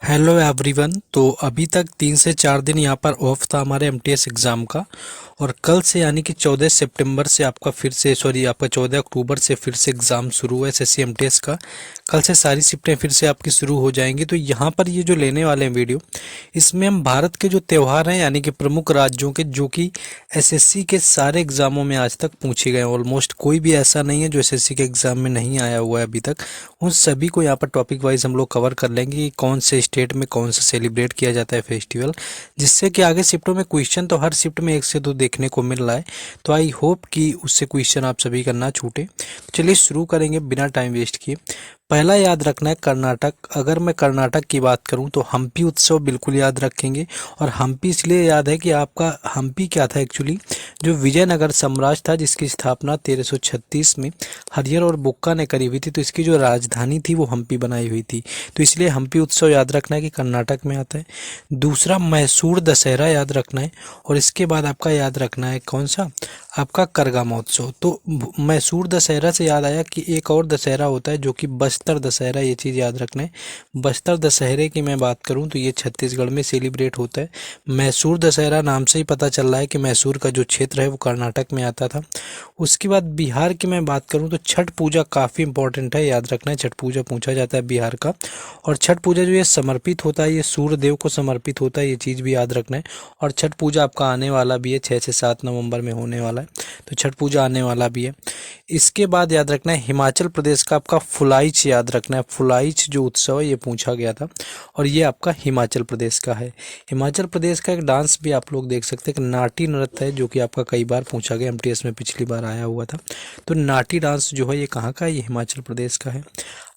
Hello everyone. तो अभी तक 3 से 4 दिन यहाँ पर ऑफ था हमारे एमटीएस एग्ज़ाम का। और कल से यानी कि 14 सितंबर से आपका फिर से आपका 14 अक्टूबर से फिर से एग्ज़ाम शुरू है एसएससी एमटीएस का। कल से सारी शिफ्टें फिर से आपकी शुरू हो जाएंगी। तो यहाँ पर ये जो लेने वाले हैं वीडियो, इसमें हम भारत के जो त्यौहार हैं यानी कि प्रमुख राज्यों के, जो कि एसएससी के सारे एग्ज़ामों में आज तक पूछे गए हैं। ऑलमोस्ट कोई भी ऐसा नहीं है जो एसएससी के एग्ज़ाम में नहीं आया हुआ है अभी तक। उन सभी को यहाँ पर टॉपिक वाइज हम लोग कवर कर लेंगे कि कौन से स्टेट में कौन सा सेलिब्रेट किया जाता है फेस्टिवल, जिससे कि आगे शिफ्टों में क्वेश्चन तो हर शिफ्ट में 1 से 2 देखने को मिल रहा है। तो आई होप कि उससे क्वेश्चन आप सभी का ना छूटे। तो चलिए शुरू करेंगे बिना टाइम वेस्ट किए। पहला याद रखना है कर्नाटक। अगर मैं कर्नाटक की बात करूं तो हम्पी उत्सव बिल्कुल याद रखेंगे। और हम्पी इसलिए याद है कि आपका हम्पी क्या था एक्चुअली, जो विजयनगर साम्राज्य था जिसकी स्थापना 1336 में हरिहर और बुक्का ने करी हुई थी, तो इसकी जो राजधानी थी वो हम्पी बनाई हुई थी। तो इसलिए हम्पी उत्सव याद रखना है कि कर्नाटक में आता है। दूसरा मैसूर दशहरा याद रखना है। और इसके बाद आपका याद रखना है कौन सा, आपका करगा महोत्सव। तो मैसूर दशहरा से याद आया कि एक और दशहरा होता है जो कि बस्तर दशहरा, ये चीज़ याद रखना है। बस्तर दशहरे की मैं बात करूं तो ये छत्तीसगढ़ में सेलिब्रेट होता है। मैसूर दशहरा नाम से ही पता चल रहा है कि मैसूर का जो क्षेत्र है वो कर्नाटक में आता था। उसके बाद बिहार की मैं बात करूं तो छठ पूजा काफ़ी इंपॉर्टेंट है, याद रखना है। छठ पूजा पूछा जाता है बिहार का। और छठ पूजा जो ये समर्पित होता है, ये सूर्य देव को समर्पित होता है, ये चीज़ भी याद रखना है। और छठ पूजा आपका आने वाला भी है, 6 से 7 नवंबर में होने वाला है। तो छठ पूजा आने वाला भी है। इसके बाद याद रखना है हिमाचल प्रदेश का आपका फुलाइच याद रखना है। फुलाइच जो उत्सव है ये पूछा गया था और ये आपका हिमाचल प्रदेश का है। हिमाचल प्रदेश का एक डांस भी आप लोग देख सकते हैं कि नाटी नृत्य है, जो कि आपका कई बार पूछा गया, एमटीएस में पिछली बार आया हुआ था। तो नाटी डांस जो है ये कहाँ का है, ये हिमाचल प्रदेश का है।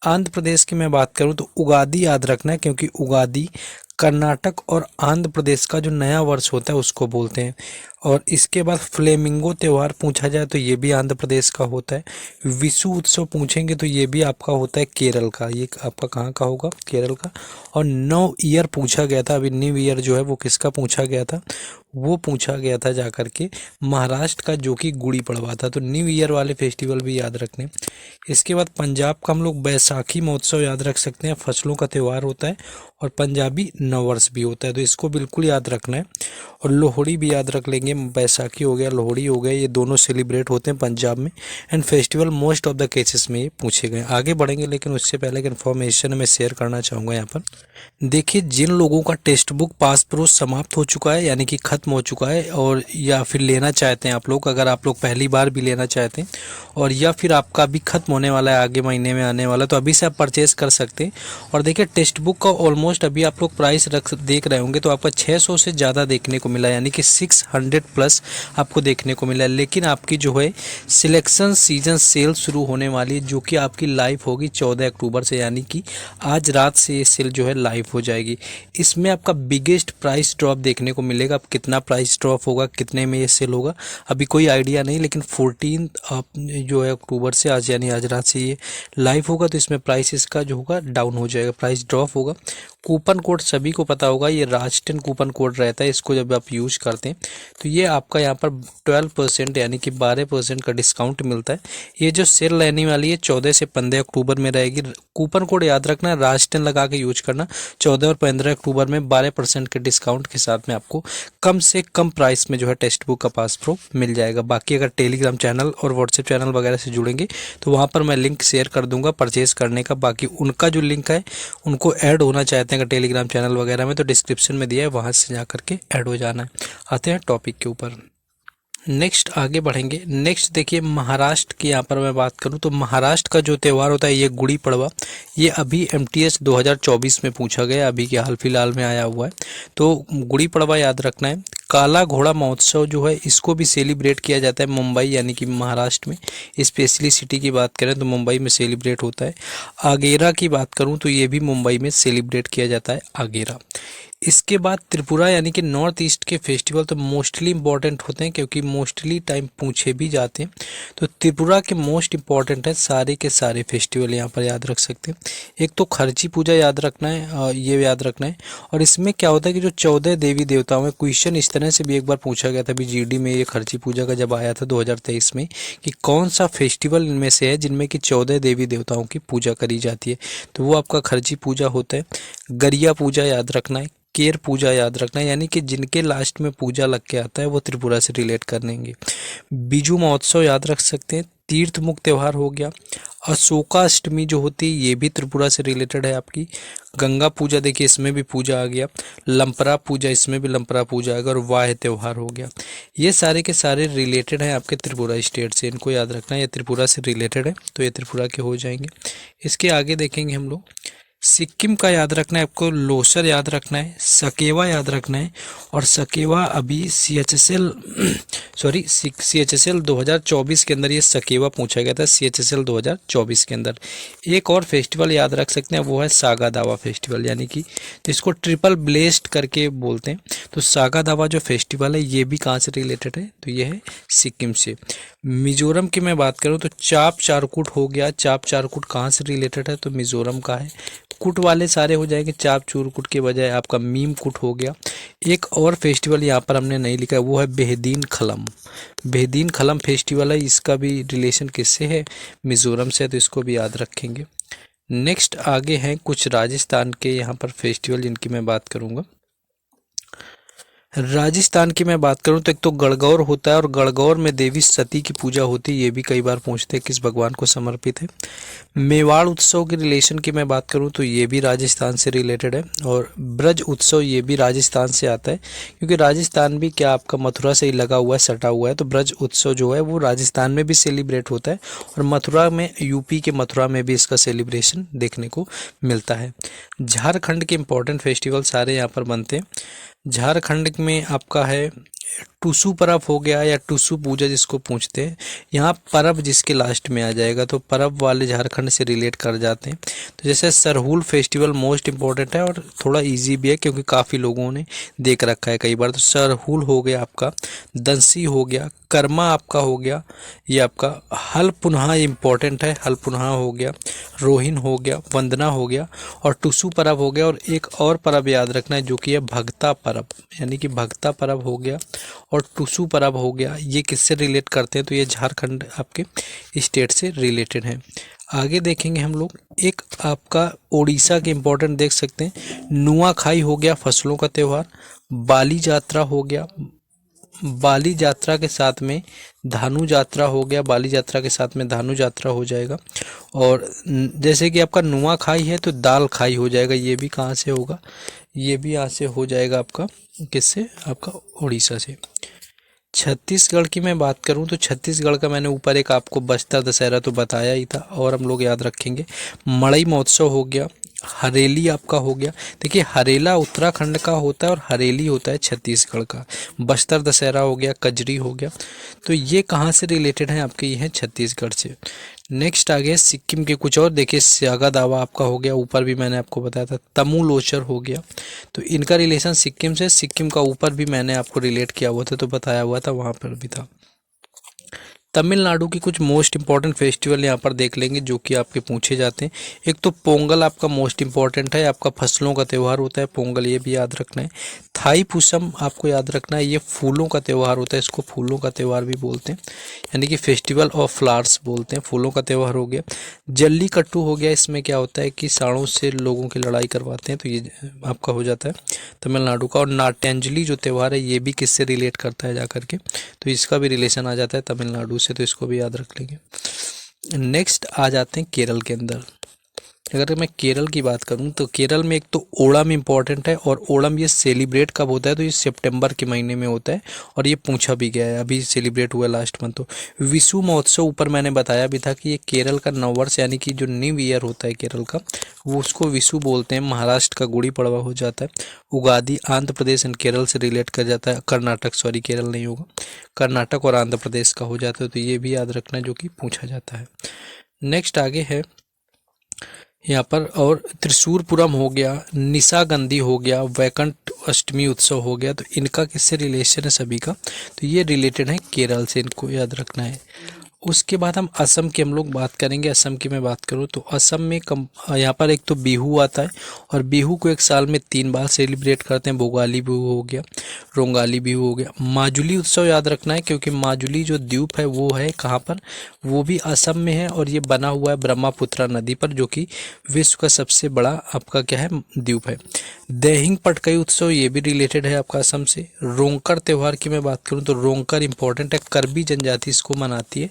आंध्र प्रदेश की मैं बात करूं तो उगादी याद रखना है, क्योंकि उगादी कर्नाटक और आंध्र प्रदेश का जो नया वर्ष होता है उसको बोलते हैं। और इसके बाद फ्लेमिंगो त्यौहार पूछा जाए तो ये भी आंध्र प्रदेश का होता है। विशु उत्सव पूछेंगे तो ये भी आपका होता है केरल का, ये आपका कहाँ का होगा, केरल का। और न्यू ईयर पूछा गया था, अभी न्यू ईयर जो है वो किसका पूछा गया था, वो पूछा गया था जाकर के महाराष्ट्र का, जो कि गुड़ी पड़वा था। तो न्यू ईयर वाले फेस्टिवल भी याद रखने। इसके बाद पंजाब का हम लोग बैसाखी महोत्सव याद रख सकते हैं, फसलों का त्यौहार होता है और पंजाबी नववर्ष भी होता है, तो इसको बिल्कुल याद रखना है। और लोहड़ी भी याद रख लेंगे, बैसाखी हो गया, लोहड़ी हो गया, ये दोनों सेलिब्रेट होते हैं पंजाब में। And festival most of the cases में ये पूछे गए। आगे बढ़ेंगे लेकिन उससे पहले एक इन्फॉर्मेशन मैं शेयर करना चाहूँगा यहाँ पर। देखिए, जिन लोगों का टेक्स्ट बुक पास प्रोस समाप्त हो चुका है यानी कि ख़त्म हो चुका है, और या फिर लेना चाहते हैं आप लोग, अगर आप लोग पहली बार भी लेना चाहते हैं और या फिर आपका अभी ख़त्म होने वाला है, आगे महीने में आने वाला, तो अभी से आप परचेज़ कर सकते हैं। और देखिए, टेक्स्ट बुक का ऑलमोस्ट अभी आप लोग प्राइस देख रहे होंगे तो आपका 600 से ज़्यादा देखने को मिला, यानी कि 600 प्लस आपको देखने को मिला। लेकिन आपकी जो है सिलेक्शन सीजन सेल शुरू होने वाली है, जो कि आपकी लाइव होगी 14 अक्टूबर से, यानी कि आज रात से ये सेल जो है लाइव हो जाएगी। इसमें आपका बिगेस्ट प्राइस ड्रॉप देखने को मिलेगा। अब कितना प्राइस ड्रॉप होगा, कितने में ये सेल होगा, अभी कोई आइडिया नहीं, लेकिन 14 जो है अक्टूबर से, आज यानी आज रात से ये लाइव होगा, तो इसमें प्राइस इसका जो होगा डाउन हो जाएगा, प्राइस ड्रॉप होगा। कूपन कोड सभी को पता होगा, ये राज10 कूपन कोड रहता है, इसको जब आप यूज़ करते हैं तो ये आपका यहाँ पर 12% यानी कि 12% का डिस्काउंट मिलता है। ये जो सेल रहने वाली है 14 से 15 अक्टूबर में रहेगी। कूपन कोड याद रखना, राज10 लगा के यूज करना। 14 और 15 अक्टूबर में 12% के डिस्काउंट के साथ में आपको कम से कम प्राइस में जो है टेक्स्ट बुक का पास प्रो मिल जाएगा। बाकी अगर टेलीग्राम चैनल और व्हाट्सएप चैनल वगैरह से जुड़ेंगे तो वहाँ पर मैं लिंक शेयर कर दूंगा परचेज़ करने का। बाकी उनका जो लिंक है, उनको ऐड होना चाहते हैं अगर टेलीग्राम चैनल वगैरह में, तो डिस्क्रिप्शन में दिया है, वहाँ से जा करके ऐड हो जाना है। आते हैं टॉपिक के ऊपर, नेक्स्ट आगे बढ़ेंगे। नेक्स्ट देखिए, महाराष्ट्र की यहाँ पर मैं बात करूँ तो महाराष्ट्र का जो त्यौहार होता है ये गुड़ी पड़वा, ये अभी एमटीएस 2024 में पूछा गया, अभी के हाल फिलहाल में आया हुआ है। तो गुड़ी पड़वा याद रखना है। काला घोड़ा महोत्सव जो है इसको भी सेलिब्रेट किया जाता है मुंबई यानी कि महाराष्ट्र में। स्पेशली सिटी की बात करें तो मुंबई में सेलिब्रेट होता है। आगेरा की बात करूं तो ये भी मुंबई में सेलिब्रेट किया जाता है, आगेरा। इसके बाद त्रिपुरा यानी कि नॉर्थ ईस्ट के फेस्टिवल तो मोस्टली इंपॉर्टेंट होते हैं, क्योंकि मोस्टली टाइम पूछे भी जाते हैं। तो त्रिपुरा के मोस्ट इंपॉर्टेंट है सारे के सारे फेस्टिवल, यहाँ पर याद रख सकते हैं। एक तो खर्ची पूजा याद रखना है, ये याद रखना है। और इसमें क्या होता है कि जो 14 देवी देवताओं में, क्वेश्चन इस तरह से भी एक बार पूछा गया था अभी जीडी में, ये खर्ची पूजा का जब आया था 2023 में, कि कौन सा फेस्टिवल इनमें से है जिनमें कि 14 देवी देवताओं की पूजा करी जाती है, तो वो आपका खर्ची पूजा होता है। गरिया पूजा याद रखना है, केर पूजा याद रखना है, यानी कि जिनके लास्ट में पूजा लग के आता है वो त्रिपुरा से रिलेट करेंगे। बीजू महोत्सव याद रख सकते हैं। तीर्थ मुक्त त्यौहार हो गया। अशोकाष्टमी जो होती है ये भी त्रिपुरा से रिलेटेड है आपकी। गंगा पूजा देखिए इसमें भी पूजा आ गया। लंपरा पूजा, इसमें भी लंपरा पूजा आ गया। और वाह त्यौहार हो गया। ये सारे के सारे रिलेटेड हैं आपके त्रिपुरा स्टेट से, इनको याद रखना है। ये त्रिपुरा से रिलेटेड है तो ये त्रिपुरा के हो जाएंगे। इसके आगे देखेंगे हम लोग, सिक्किम का याद रखना है आपको, लोसर याद रखना है, सकेवा याद रखना है। और सकेवा अभी CHSL सॉरी CHSL 2024 के अंदर ये सकेवा पूछा गया था, CHSL 2024 के अंदर। एक और फेस्टिवल याद रख सकते हैं, वो है सागा दावा फेस्टिवल, यानी कि जिसको ट्रिपल ब्लेस्ड करके बोलते हैं। तो सागा दावा जो फेस्टिवल है ये भी कहाँ से रिलेटेड है, तो ये है सिक्किम से। मिजोरम की मैं बात करूँ तो चाप चारकुट हो गया। चाप चारकुट कहाँ से रिलेटेड है, तो मिजोरम का है। कुट वाले सारे हो जाएंगे, चाप चूरकुट के बजाय आपका मीम कुट हो गया। एक और फेस्टिवल यहाँ पर हमने नहीं लिखा है, वो है बेहदीन खलम। बेहदीन खलम फेस्टिवल है, इसका भी रिलेशन किससे है, मिजोरम से, तो इसको भी याद रखेंगे। नेक्स्ट आगे हैं कुछ राजस्थान के यहाँ पर फेस्टिवल जिनकी मैं बात करूँगा। राजस्थान की मैं बात करूं तो एक तो गणगौर होता है, और गणगौर में देवी सती की पूजा होती है। ये भी कई बार पूछते हैं किस भगवान को समर्पित है। मेवाड़ उत्सव के रिलेशन की मैं बात करूं तो ये भी राजस्थान से रिलेटेड है। और ब्रज उत्सव ये भी राजस्थान से आता है, क्योंकि राजस्थान भी क्या आपका मथुरा से ही लगा हुआ है, सटा हुआ है। तो ब्रज उत्सव जो है वो राजस्थान में भी सेलिब्रेट होता है, और मथुरा में, यूपी के मथुरा में भी इसका सेलिब्रेशन देखने को मिलता है। झारखंड के इंपॉर्टेंट फेस्टिवल सारे यहाँ पर बनते हैं। झारखंड में आपका है टुसु परब हो गया, या टुसु पूजा जिसको पूछते हैं। यहाँ परब जिसके लास्ट में आ जाएगा तो परब वाले झारखंड से रिलेट कर जाते हैं। तो जैसे सरहुल फेस्टिवल मोस्ट इम्पोर्टेंट है और थोड़ा इजी भी है, क्योंकि काफ़ी लोगों ने देख रखा है कई बार। तो सरहुल हो गया आपका, दंसी हो गया, कर्मा आपका हो गया, ये आपका हल पुनः इम्पोर्टेंट है, हल पुनः हो गया, रोहिन हो गया, वंदना हो गया, और टुसु परब हो गया। और एक और परब याद रखना है जो कि है भगता परब, यानी कि भगता परब हो गया और टुसु परब हो गया। ये किससे रिलेट करते हैं, तो ये झारखंड आपके स्टेट से रिलेटेड है। आगे देखेंगे हम लोग, एक आपका उड़ीसा के इम्पोर्टेंट देख सकते हैं, नुआखाई हो गया, फसलों का त्यौहार। बाली यात्रा हो गया, बाली यात्रा के साथ में धानु यात्रा हो गया, बाली यात्रा के साथ में धानु यात्रा हो जाएगा। और जैसे कि आपका नुआखाई है तो दाल खाई हो जाएगा, ये भी कहाँ से होगा, ये भी यहाँ से हो जाएगा आपका, किससे, आपका उड़ीसा से। छत्तीसगढ़ की मैं बात करूं तो छत्तीसगढ़ का मैंने ऊपर एक आपको बस्तर दशहरा तो बताया ही था, और हम लोग याद रखेंगे मड़ई महोत्सव हो गया, हरेली आपका हो गया। देखिए हरेला उत्तराखंड का होता है और हरेली होता है छत्तीसगढ़ का। बस्तर दशहरा हो गया, कजरी हो गया, तो ये कहाँ से रिलेटेड हैं आपके, ये हैं छत्तीसगढ़ से। नेक्स्ट आ गया सिक्किम के कुछ और, देखिए सागा दावा आपका हो गया, ऊपर भी मैंने आपको बताया था। तमु लोचर हो गया, तो इनका रिलेशन सिक्किम से, सिक्किम का ऊपर भी मैंने आपको रिलेट किया हुआ था, तो बताया हुआ था, वहाँ पर भी था। तमिलनाडु की कुछ मोस्ट इंपॉर्टेंट फेस्टिवल यहाँ पर देख लेंगे जो कि आपके पूछे जाते हैं। एक तो पोंगल आपका मोस्ट इंपॉर्टेंट है, आपका फसलों का त्यौहार होता है पोंगल, ये भी याद रखना है। थाई पुसम आपको याद रखना है, ये फूलों का त्यौहार होता है, इसको फूलों का त्यौहार भी बोलते हैं, यानी कि फेस्टिवल ऑफ फ्लावर्स बोलते हैं, फूलों का त्यौहार हो गया। जल्लीकट्टू हो गया, इसमें क्या होता है कि सांडों से लोगों की लड़ाई करवाते हैं, तो ये आपका हो जाता है तमिलनाडु का। और नाट्यांजलि जो त्यौहार है ये भी किससे रिलेट करता है जाकर के, तो इसका भी रिलेशन आ जाता है तमिलनाडु से, तो इसको भी याद रख लेंगे। नेक्स्ट आ जाते हैं केरल के अंदर। अगर मैं केरल की बात करूं तो केरल में एक तो ओणम इम्पॉर्टेंट है, और ओणम ये सेलिब्रेट कब होता है, तो ये सितंबर के महीने में होता है, और ये पूछा भी गया है, अभी सेलिब्रेट हुआ लास्ट मंथ। तो विशु महोत्सव ऊपर मैंने बताया भी था कि ये केरल का नववर्ष, यानी कि जो न्यू ईयर होता है केरल का, वो उसको विशु बोलते हैं। महाराष्ट्र का गुड़ी पड़वा हो जाता है। उगादी आंध्र प्रदेश एंड केरल से रिलेट कर जाता है, कर्नाटक, सॉरी केरल नहीं होगा, कर्नाटक और आंध्र प्रदेश का हो जाता है, तो ये भी याद रखना जो कि पूछा जाता है। नेक्स्ट आगे है यहाँ पर, और त्रिशूरपुरम हो गया, निशागंधी हो गया, वैकुंठ अष्टमी उत्सव हो गया, तो इनका किससे रिलेशन है सभी का, तो ये रिलेटेड है केरल से, इनको याद रखना है। उसके बाद हम असम की हम लोग बात करेंगे। असम की मैं बात करूँ तो असम में यहाँ पर एक तो बिहू आता है, और बिहू को एक साल में 3 बार सेलिब्रेट करते हैं। भोगाली बिहू हो गया, रोंगाली बिहू हो गया। माजुली उत्सव याद रखना है, क्योंकि माजुली जो द्वीप है वो है कहाँ पर, वो भी असम में है, और ये बना हुआ है ब्रह्मपुत्रा नदी पर, जो कि विश्व का सबसे बड़ा आपका क्या है, द्वीप है। देहिंग पटकई उत्सव ये भी रिलेटेड है आपका असम से। रोंकर त्यौहार की मैं बात करूं तो रोंकर इंपॉर्टेंट है, कर्बी जनजाति इसको मनाती है।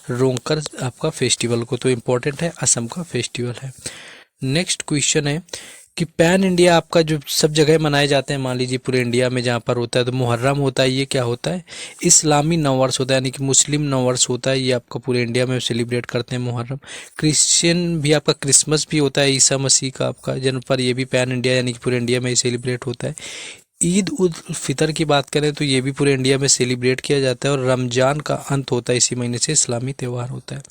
रोंकर आपका फेस्टिवल को तो इम्पोर्टेंट है, असम का फेस्टिवल है। नेक्स्ट क्वेश्चन है कि पैन इंडिया आपका जो सब जगह मनाए जाते हैं, मान लीजिए पूरे इंडिया में जहाँ पर होता है तो मुहर्रम होता है, ये क्या होता है, इस्लामी नववर्ष होता है, यानी कि मुस्लिम नववर्ष होता है, ये आपका पूरे इंडिया में सेलिब्रेट करते हैं मुहर्रम। क्रिश्चियन भी आपका क्रिसमस भी होता है, ईसा मसीह का आपका जन्म पर, ये भी पैन इंडिया यानी कि पूरे इंडिया में ही सेलिब्रेट होता है। ईद उल फितर की बात करें तो ये भी पूरे इंडिया में सेलिब्रेट किया जाता है, और रमजान का अंत होता है इसी महीने से, इस्लामी त्यौहार होता है।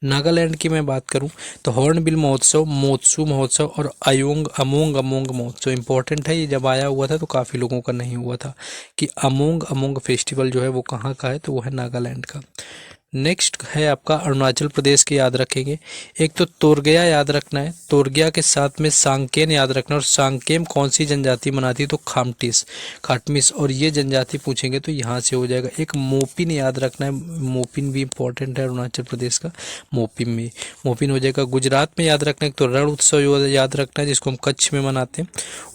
नागालैंड की मैं बात करूं तो हॉर्नबिल महोत्सव, मोत्सू महोत्सव और अमोंग अमोंग महोत्सव इंपॉर्टेंट है। ये जब आया हुआ था तो काफ़ी लोगों का नहीं हुआ था कि अमोंग अमोंग फेस्टिवल जो है वो कहाँ का है, तो वो है नागालैंड का। नेक्स्ट है आपका अरुणाचल प्रदेश के, याद रखेंगे। एक तो तोरगया याद रखना है, तोरगया के साथ में सांकेन याद रखना है, और सांकेम कौन सी जनजाति मनाती है, तो खाटमिस, और ये जनजाति पूछेंगे तो यहाँ से हो जाएगा। एक मोपिन याद रखना है, मोपिन भी इंपॉर्टेंट है अरुणाचल प्रदेश का, मोपिन हो जाएगा। गुजरात में याद रखना है, एक तो रण उत्सव याद रखना है जिसको हम कच्छ में मनाते हैं।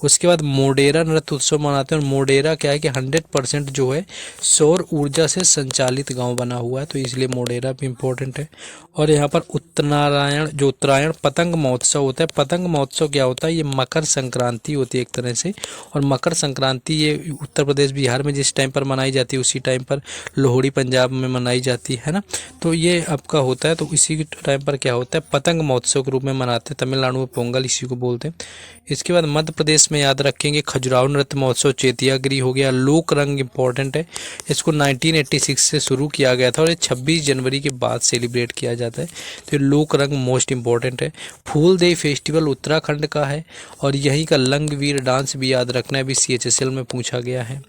उसके बाद मोडेरा नृत्य उत्सव मनाते हैं, और मोडेरा क्या है कि 100% जो है सौर ऊर्जा से संचालित गाँव बना हुआ है, तो इसलिए मोडेरा भी इम्पोर्टेंट है। और यहाँ पर उत्तरायण पतंग महोत्सव होता है। पतंग महोत्सव क्या होता है, ये मकर संक्रांति होती है एक तरह से, और मकर संक्रांति ये उत्तर प्रदेश बिहार में जिस टाइम पर मनाई जाती है उसी टाइम पर लोहड़ी पंजाब में मनाई जाती है ना, तो ये आपका होता है। तो इसी टाइम पर क्या होता है, पतंग महोत्सव के रूप में मनाते हैं। तमिलनाडु में पोंगल इसी को बोलते हैं। इसके बाद मध्य प्रदेश में याद रखेंगे खजुराहो नृत्य महोत्सव, चेतियागिरी हो गया। लोक रंग इंपॉर्टेंट है, इसको 1986 से शुरू किया गया था और ये 26 जनवरी के बाद सेलिब्रेट किया जाता है, तो ये लोक रंग मोस्ट इंपॉर्टेंट है। फूलदेई फेस्टिवल उत्तराखंड का है, और यहीं का लंगवीर डांस भी याद रखना है, अभी CHSL में पूछा गया है।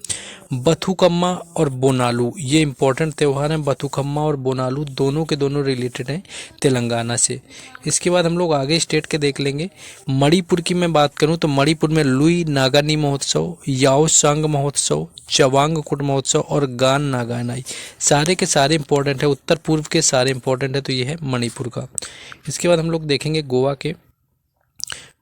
बथुकम्मा और बोनालू ये इंपॉर्टेंट त्यौहार हैं। बथुकम्मा और बोनालू दोनों के दोनों रिलेटेड हैं तेलंगाना से। इसके बाद हम लोग आगे स्टेट के देख लेंगे। मणिपुर की मैं बात करूं तो मणिपुर में लुई नागानी महोत्सव, याओसांग महोत्सव, चवांगकुट महोत्सव और गान नागानाई सारे के सारे इंपॉर्टेंट है, उत्तर पूर्व के सारे इंपॉर्टेंट है, तो ये है मणिपुर का। इसके बाद हम लोग देखेंगे गोवा के।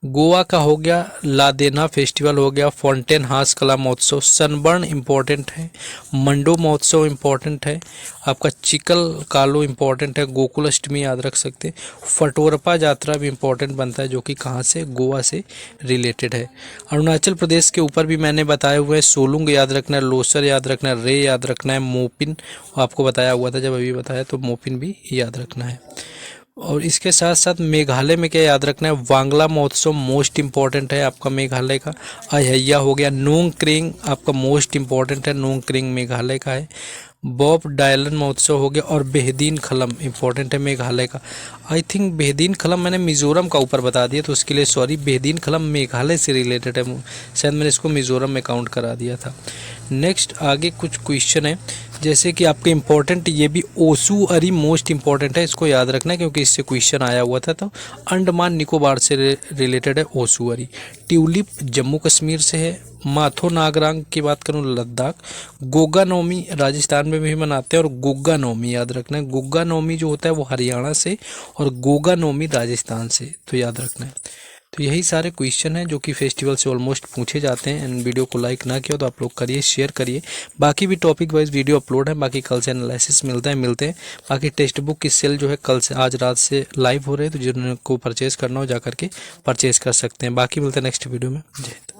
गोवा का हो गया लादेना फेस्टिवल हो गया, फाउंटेन हाउस कला महोत्सव, सनबर्न इम्पोर्टेंट है, मंडो महोत्सव इम्पोर्टेंट है, आपका चिकल कालो इम्पोर्टेंट है, गोकुल अष्टमी याद रख सकते, फटोरपा यात्रा भी इम्पोर्टेंट बनता है जो कि कहाँ से, गोवा से रिलेटेड है। अरुणाचल प्रदेश के ऊपर भी मैंने बताए हुए हैं, सोलुंग याद रखना है, लोसर याद रखना है, रे याद रखना है, मोपिन आपको बताया हुआ था जब अभी बताया, तो मोपिन भी याद रखना है। और इसके साथ साथ मेघालय में क्या याद रखना है, वांगला महोत्सव मोस्ट इंपॉर्टेंट है आपका मेघालय का। अय्या हो गया, नोंग क्रिंग आपका मोस्ट इंपॉर्टेंट है, नोंग क्रिंग मेघालय का है। बॉब डायलन महोत्सव हो गया, और बेहदीन खलम इंपॉर्टेंट है मेघालय का। आई थिंक बेहदीन खलम मैंने मिजोरम का ऊपर बता दिया, तो उसके लिए सॉरी। बेहदीन खलम मेघालय से रिलेटेड है, शायद मैंने इसको मिजोरम में काउंट करा दिया था। नेक्स्ट आगे कुछ क्वेश्चन है, जैसे कि आपके इंपॉर्टेंट ये भी ओसू अरी मोस्ट इंपॉर्टेंट है, इसको याद रखना है क्योंकि इससे क्वेश्चन आया हुआ था। तो अंडमान निकोबार से रिलेटेड है ओसू अरी। ट्यूलिप जम्मू कश्मीर से है। माथो नागरांग की बात करूं लद्दाख। गोगा नौमी राजस्थान में भी मनाते हैं, और गोगा नौमी याद रखना है। गोगा नौमी जो होता है वो हरियाणा से, और गोगा नौमी राजस्थान से, तो याद रखना है। तो यही सारे क्वेश्चन हैं जो कि फेस्टिवल से ऑलमोस्ट पूछे जाते हैं। एंड वीडियो को लाइक ना किया तो आप लोग करिए, शेयर करिए। बाकी भी टॉपिक वाइज वीडियो अपलोड है, बाकी कल से एनालिसिस मिलते हैं। बाकी टेक्स्ट बुक की सेल जो है कल से आज रात से लाइव हो रहे हैं, तो जिनको परचेज़ करना हो जा करके परचेज़ कर सकते हैं। बाकी मिलते हैं नेक्स्ट वीडियो में। जय हिंद।